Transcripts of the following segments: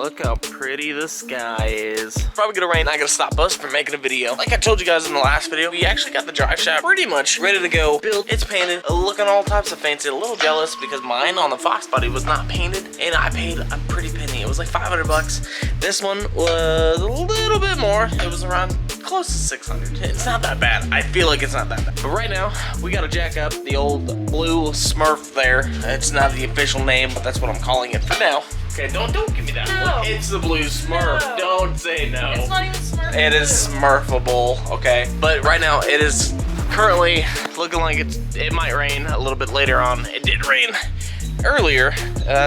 look how pretty the sky is. Probably gonna rain. I gotta stop us from making a video. Like I told you guys in the last video, we actually got the drive shaft pretty much ready to go. Built, it's painted, looking all types of fancy. A little jealous because mine on the foxbody was not painted, and I paid a pretty penny. It was like 500 bucks. This one was a little bit more. It was around close to 600. It's not that bad. I feel like it's not that bad. But right now, we gotta jack up the old blue Smurf there. It's not the official name, but that's what I'm calling it for now. Okay, don't give me that. No. It's the blue Smurf. No. Don't say no. It's not even Smurf. It is Smurfable, okay? But right now, it is currently looking like it might rain a little bit later on. It did rain earlier,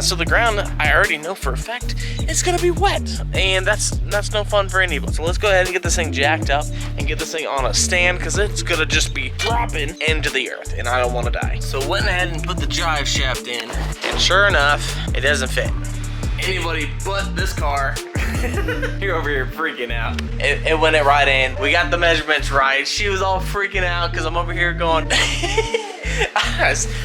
so the ground, I already know for a fact, it's gonna be wet, and that's no fun for anybody. So let's go ahead and get this thing jacked up and get this thing on a stand, because it's gonna just be dropping into the earth, and I don't want to die. So went ahead and put the drive shaft in, and sure enough, it doesn't fit anybody but this car. You're over here freaking out. It went right in. We got the measurements right. She was all freaking out because I'm over here going.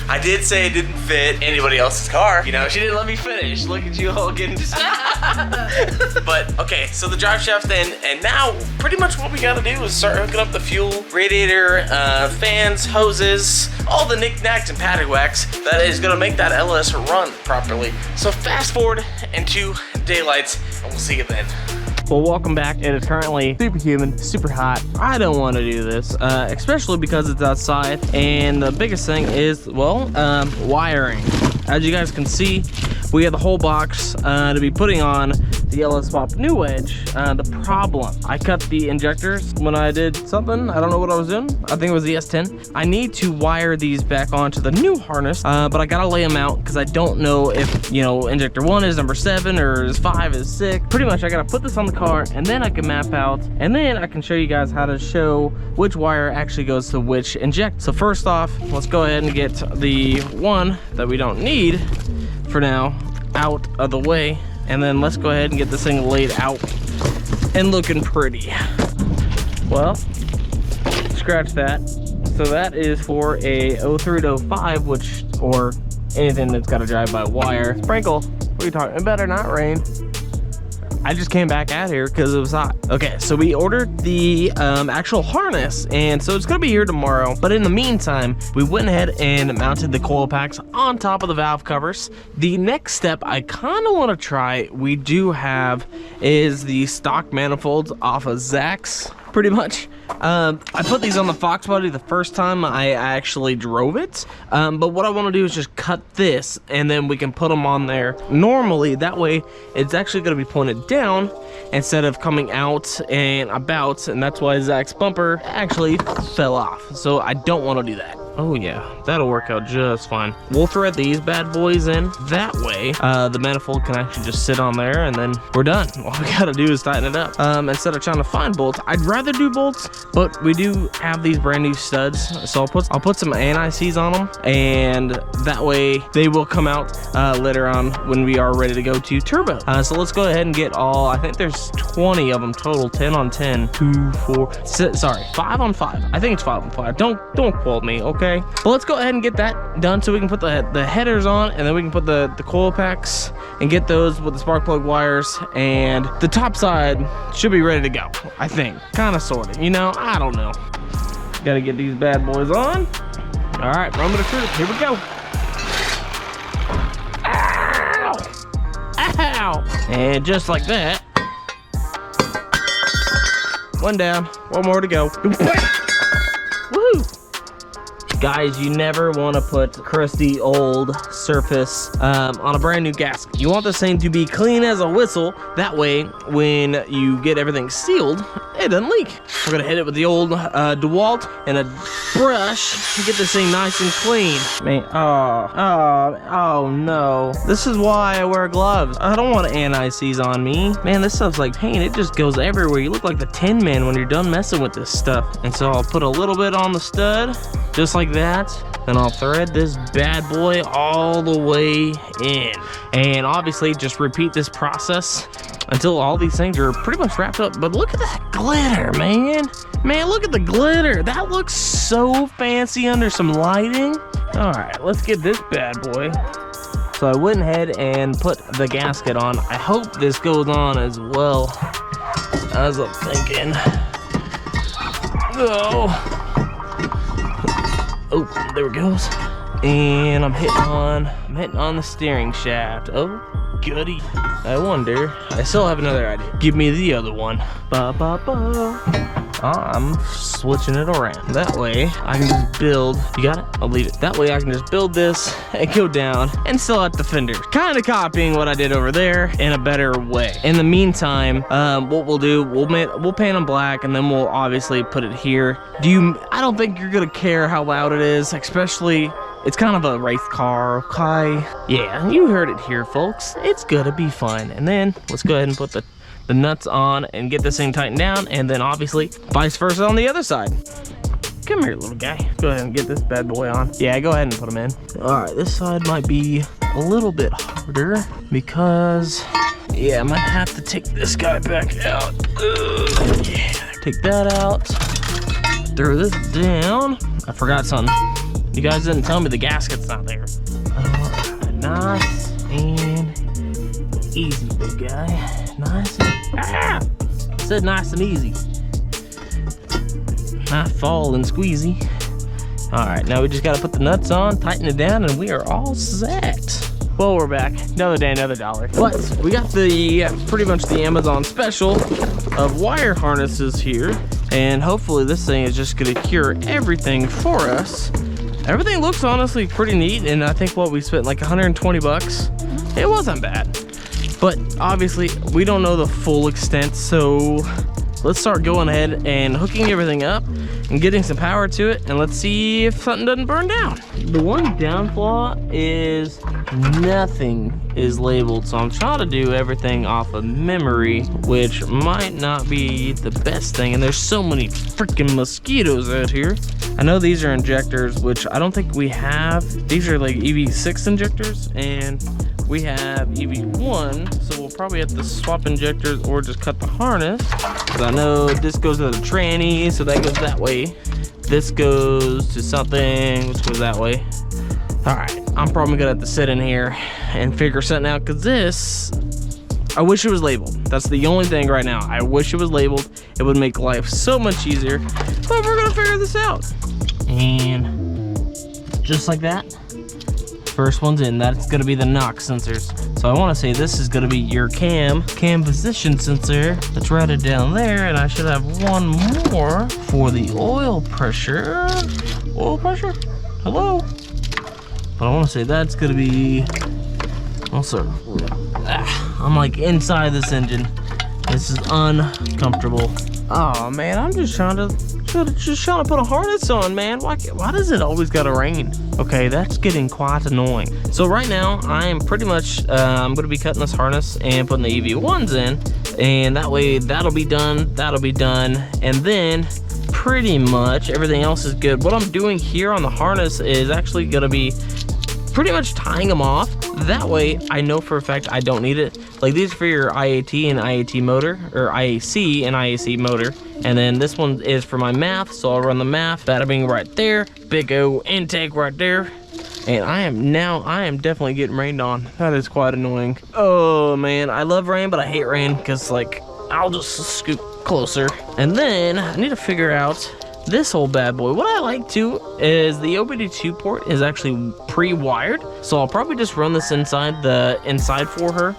I did say it didn't fit anybody else's car. You know, she didn't let me finish. Look at you all getting. But okay, so the drive shaft's in, and now pretty much what we gotta do is start hooking up the fuel, radiator, fans, hoses, all the knickknacks and paddywhacks that is gonna make that LS run properly. So fast forward into daylights, and we'll see you then. Well, welcome back. It is currently super humid, super hot. I don't want to do this, especially because it's outside. And the biggest thing is, well, wiring. As you guys can see, we have the whole box to be putting on the LS Pop New Edge. The problem, I cut the injectors when I did something. I don't know what I was doing. I think it was the S10. I need to wire these back onto the new harness, but I gotta lay them out because I don't know if, you know, injector 1 is number 7 or is 5 is 6. Pretty much I gotta put this on the car, and then I can map out, and then I can show you guys how to show which wire actually goes to which inject. So first off, let's go ahead and get the one that we don't need for now out of the way, and then let's go ahead and get this thing laid out and looking pretty. Well, scratch that. So that is for a 03 to 05, which, or anything that's got a drive-by wire. Sprinkle, what are you talking? It better not rain. I just came back out here because it was hot. Okay, so we ordered the actual harness, and so it's gonna be here tomorrow. But in the meantime, we went ahead and mounted the coil packs on top of the valve covers. The next step I kind of want to try, we do have, is the stock manifolds off of Zach's, pretty much. I put these on the foxbody the first time I actually drove it, but what I want to do is just cut this, and then we can put them on there normally. That way it's actually going to be pointed down instead of coming out and about, and that's why Zach's bumper actually fell off. So I don't want to do that. Oh yeah, that'll work out just fine. We'll thread these bad boys in. That way, the manifold can actually just sit on there, and then we're done. All we gotta do is tighten it up. Instead of trying to find bolts, I'd rather do bolts, but we do have these brand new studs. So I'll put some anti-seize on them, and that way they will come out later on when we are ready to go to turbo. So let's go ahead and get all, I think there's 20 of them total, 10 on 10, 2, 4, 6, sorry, 5 on 5. I think it's 5 on 5. Don't quote me, okay? But let's go ahead and get that done so we can put the headers on, and then we can put the coil packs and get those with the spark plug wires, and the top side should be ready to go, I think. Kind of, sort of, you know, I don't know. Gotta get these bad boys on. All right, run with the truth. Here we go. Ow! Ow! And just like that. One down, one more to go. Woohoo! Guys, you never want to put crusty old surface on a brand new gasket. You want this thing to be clean as a whistle. That way, when you get everything sealed, it doesn't leak. We're gonna hit it with the old DeWalt and a brush to get this thing nice and clean. Man, oh no. This is why I wear gloves. I don't want anti-seize on me. Man, this stuff's like paint. It just goes everywhere. You look like the Tin Man when you're done messing with this stuff. And so I'll put a little bit on the stud, just like that. Then I'll thread this bad boy all the way in. And obviously just repeat this process until all these things are pretty much wrapped up. But look at that glitter, man. Man, look at the glitter. That looks so fancy under some lighting. All right, let's get this bad boy So I went ahead and put the gasket on. I hope this goes on as well as I'm thinking. Oh, there it goes. And I'm hitting on the steering shaft. Oh, goody. I wonder, I still have another idea. Give me the other one. Ba ba ba. I'm switching it around. That way I can just build. You got it? I'll leave it. That way I can just build this and go down and still at the fenders. Kind of copying what I did over there in a better way. In the meantime, what we'll do, we'll paint them black, and then we'll obviously put it here. I don't think you're gonna care how loud it is, especially. It's kind of a race car, okay? Yeah, you heard it here, folks. It's gonna be fun. And then let's go ahead and put the nuts on and get this thing tightened down, and then obviously vice versa on the other side. Come here, little guy. Go ahead and get this bad boy on. Yeah, go ahead and put him in. All right, this side might be a little bit harder because, yeah, I might have to take this guy back out. Yeah, take that out. Throw this down. I forgot something. You guys didn't tell me the gasket's not there. Nice and easy, big guy. Nice and, I said nice and easy. Not fall and squeezy. All right, now we just gotta put the nuts on, tighten it down, and we are all set. Well, we're back. Another day, another dollar. But we got the pretty much the Amazon special of wire harnesses here, and hopefully this thing is just gonna cure everything for us. Everything looks honestly pretty neat, and I think what we spent like 120 bucks. It wasn't bad. But obviously we don't know the full extent, so let's start going ahead and hooking everything up and getting some power to it, and let's see if something doesn't burn down. The one downfall is nothing is labeled, so I'm trying to do everything off of memory, which might not be the best thing, and there's so many freaking mosquitoes out here. I know these are injectors, which I don't think we have. These are like EV6 injectors, and we have EV1, so we'll probably have to swap injectors or just cut the harness. Because I know this goes to the tranny, so that goes that way. This goes to something, which goes that way. All right, I'm probably gonna have to sit in here and figure something out, because this, I wish it was labeled. That's the only thing right now. I wish it was labeled. It would make life so much easier, but we're gonna figure this out. And just like that, first one's in. That's gonna be the knock sensors. So I wanna say this is gonna be your cam position sensor. Let's write it down there, and I should have one more for the oil pressure. Oil pressure? Hello? But I wanna say that's gonna be, also, I'm like inside this engine. This is uncomfortable. Oh man, I'm just trying to put a harness on, man. Why does it always gotta rain? Okay, that's getting quite annoying. So right now, I am pretty much, I'm gonna be cutting this harness and putting the EV1s in, and that way that'll be done, and then pretty much everything else is good. What I'm doing here on the harness is actually gonna be pretty much tying them off. That way I know for a fact I don't need it. Like these are for your IAT and IAT motor, or IAC and IAC motor. And then this one is for my math, so I'll run the math. That being right there, big O intake right there. And I am definitely getting rained on. That is quite annoying. Oh man, I love rain, but I hate rain because like, I'll just scoot closer. And then I need to figure out this whole bad boy. What I like too is the OBD2 port is actually pre-wired, so I'll probably just run this inside for her.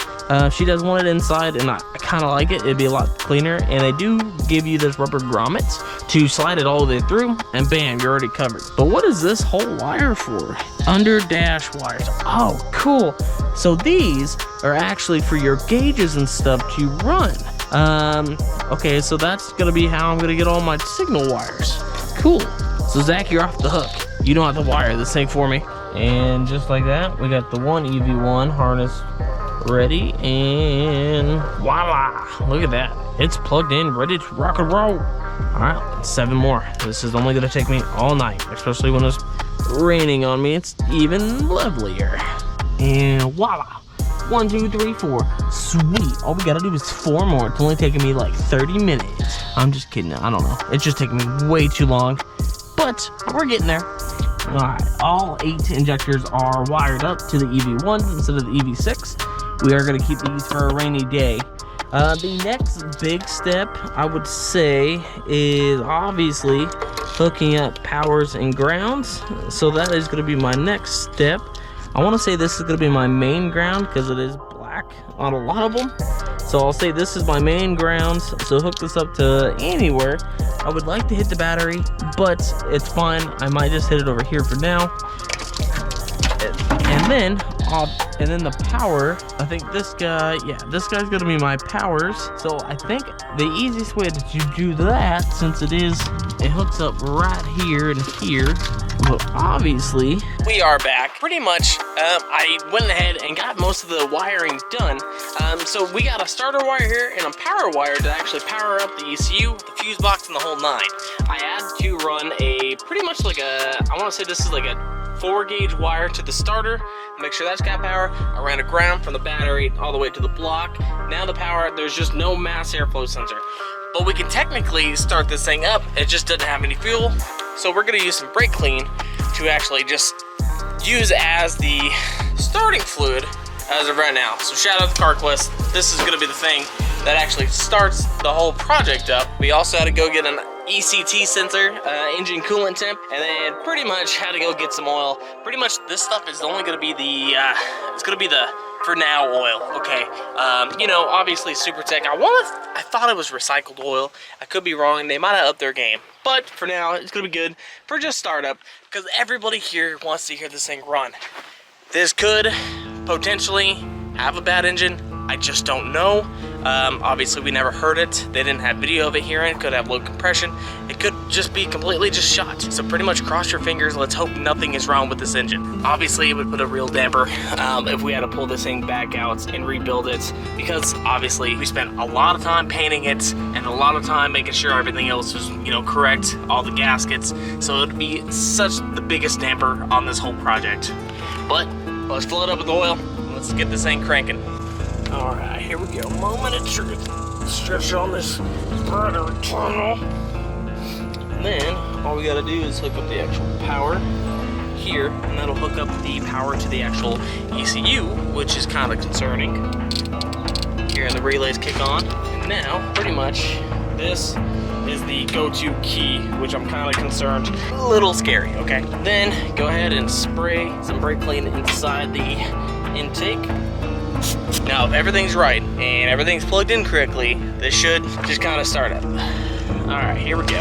She does want it inside, and I kind of like it. It'd be a lot cleaner, and they do give you this rubber grommets to slide it all the way through, and bam, you're already covered. But what is this whole wire for? Under dash wires. Oh, cool. So these are actually for your gauges and stuff to run. Okay, so that's gonna be how I'm gonna get all my signal wires. Cool. So Zach, you're off the hook. You don't have to wire this thing for me. And just like that, we got the one EV1 harness ready, and voila, look at that. It's plugged in, ready to rock and roll. All right, 7 more. This is only gonna take me all night, especially when it's raining on me. It's even lovelier. And voila. 1, 2, 3, 4. Sweet. All we gotta do is 4 more. It's only taking me like 30 minutes. I'm just kidding. I don't know. It's just taking me way too long. But we're getting there. Alright, all 8 injectors are wired up to the EV1 instead of the EV6. We are going to keep these for a rainy day. The next big step, I would say, is obviously hooking up powers and grounds. So that is going to be my next step. I want to say this is going to be my main ground because it is black on a lot of them. So I'll say this is my main grounds. So hook this up to anywhere. I would like to hit the battery, but it's fine. I might just hit it over here for now. And then the power, I think this guy, yeah, this guy's gonna be my powers. So I think the easiest way to do that, since it hooks up right here and here, well, obviously. We are back. Pretty much, I went ahead and got most of the wiring done. So we got a starter wire here and a power wire to actually power up the ECU, the fuse box, and the whole 9. I had to run pretty much like I wanna say this is like a 4-gauge wire to the starter, make sure that's got power. I ran a ground from the battery all the way to the block. Now the power, there's just no mass airflow sensor. But we can technically start this thing up, it just doesn't have any fuel. So we're gonna use some brake clean to actually just use as the starting fluid as of right now. So shout out to CarQuest, this is gonna be the thing that actually starts the whole project up. We also had to go get an ECT sensor, engine coolant temp, and then pretty much had to go get some oil. Pretty much this stuff is only gonna be it's gonna be the, for now, oil, okay? You know, obviously SuperTech, I thought it was recycled oil. I could be wrong, they might have upped their game. But for now, it's gonna be good for just startup, because everybody here wants to hear this thing run. This could potentially have a bad engine, I just don't know. Obviously we never heard it. They didn't have video of it here. It could have low compression. It could just be completely just shot. So pretty much cross your fingers. Let's hope nothing is wrong with this engine. Obviously it would put a real damper if we had to pull this thing back out and rebuild it, because obviously we spent a lot of time painting it and a lot of time making sure everything else was, you know, correct, all the gaskets. So it'd be such the biggest damper on this whole project. But let's fill it up with oil. Let's get this thing cranking. All right, here we go. Moment of truth. Stretch on this battery terminal. And then all we gotta do is hook up the actual power here, and that'll hook up the power to the actual ECU, which is kind of concerning. Here, and the relays kick on. And now, pretty much, this is the go-to key, which I'm kind of concerned, a little scary, okay? Then go ahead and spray some brake clean inside the intake. Now, if everything's right and everything's plugged in correctly, this should just kind of start up. All right, here we go.